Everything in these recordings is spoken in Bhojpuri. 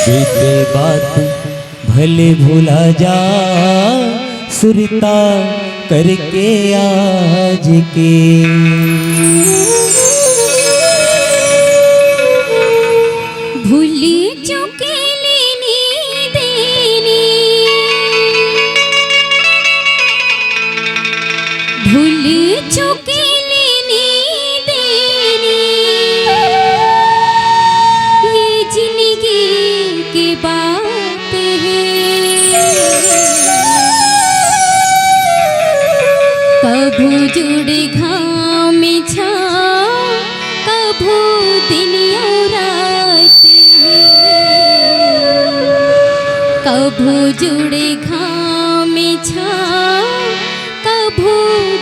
बीते बात भले भुला जा, सुरता करके आज के। भूल चुके लेनी देनी, भूल चुके लेनी देनी, ये जिंदगी की बात है। कभू जुड़े घाम में छा, कभू दिन और रात है। कभू जुड़े घाम में छा, कभू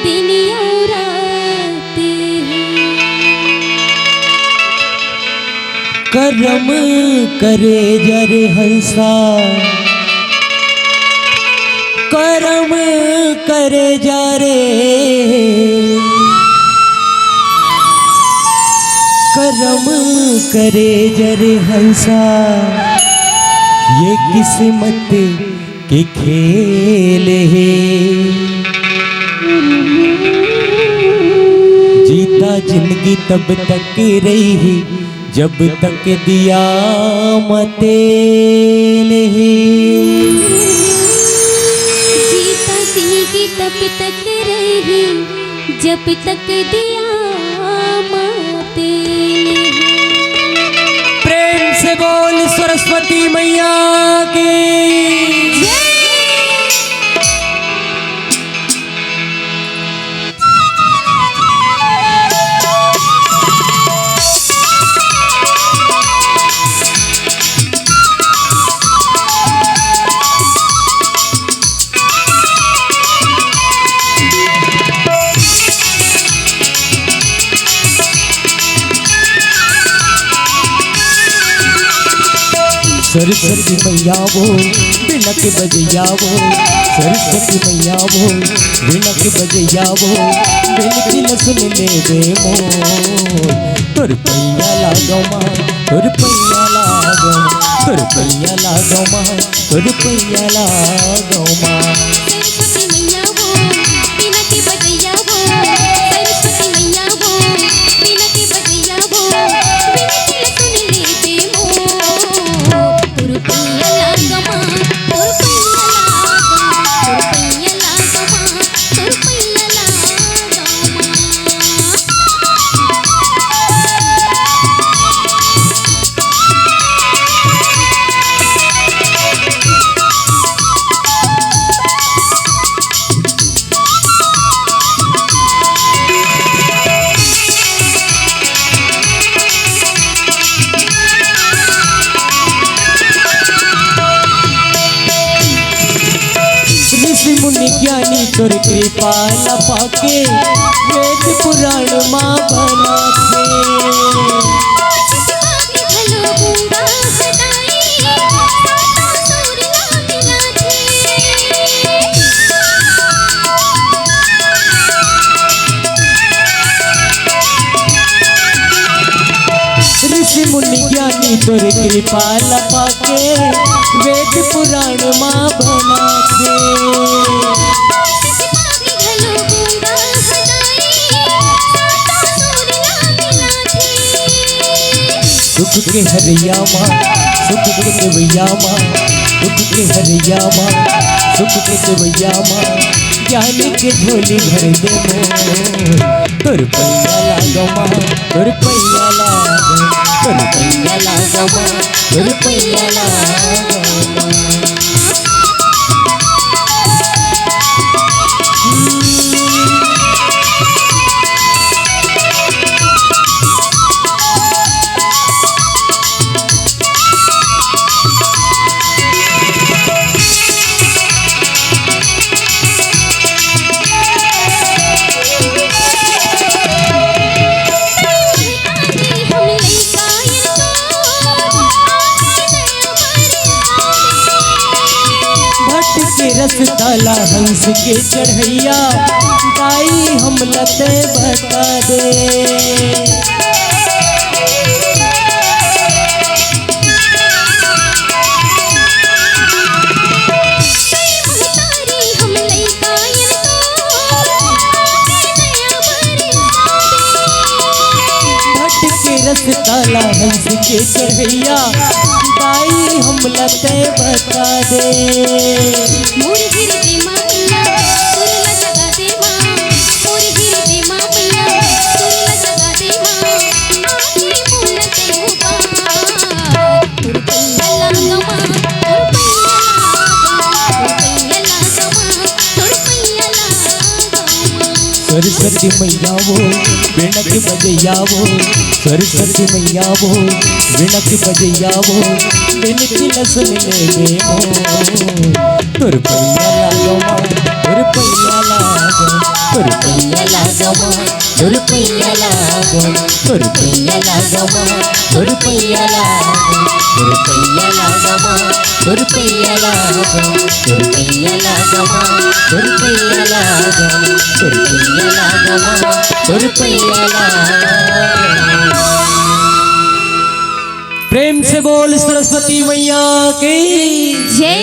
दिन और रात है। करम करे जर हंसा, करम करे जा रे, करम करे जर हंसा, ये किस्मत के खेल है। जीता जिंदगी तब तक रही जब तक दिया तेल है। जीता जिंदगी तब तक रही जब तक दिया तेल है। प्रेम से बोल सरस्वती मैया की। सरस्वती मैया वो बिनक बजैया वो, सरस्वती मैया वो बिनक बजैया वो, बिनती न सुन ले बे मोर। तुर पैया लागो माँ, तुर पैया लागो, तुर पैया लागो माँ, तुर पैया लागो माँ। सरस्वती मैया वो बिना के बजैया वो, सरस्वती मैया वो बिना के बजैया वो, बिनती न सुन ले बे मोर। तुर पैया लागो माँ, तुर पैया लागो, तुर पैया लागो माँ, तुर पैया लागो माँ। ऋषि मुनि ज्ञानी तुर कृपा न पाके, वेद पुराण माँ बना के। भलो गूंगा हटाई, साता सुर ना मिला थे। ऋषि मुनि ज्ञानी तुर कृपा न पाके, वेद पुराण माँ बना के। भलो गूंगा हटाई, साता सुर ना मिला थे। सुख के हरिया माँ, सुख के देवैया माँ, सुख के हरिया माँ, सुख के देवैया माँ, ज्ञानी के झोली भर दे मोर। तुर पैया लागो माँ, तुर पैया लागो, तुर पैया लागो माँ, तुर पैया लागो माँ। रस डाला हंस के चढ़ैया, दाई हम लते बता दे। हंस के चढ़ैया दाई हम लते बता दे मोरी गिर दे माया सुरला जगा दे मां मोरी गिर दे माया सुरला जगा दे मां आके बोलते उपाय रुपैया लागा मां रुपैया लागा मां रुपैया लागा मां सरस्वती मैया वो बिनक बजैया वो सरस्वती मैया वो बिनक बजैया वो बिनती न सुन ले बे मोर रुपैया लागो मां रुपैया लागो रुपैया लागो मां रुपैया लागो रुपैया लागो मां रुपैया लागो रुपैया लागो मां रुपैया लागो रुपैया लागो मां रुपैया लागो रुपैया लागो मां रुपैया लागो। प्रेम से बोल सरस्वती मैया की जय।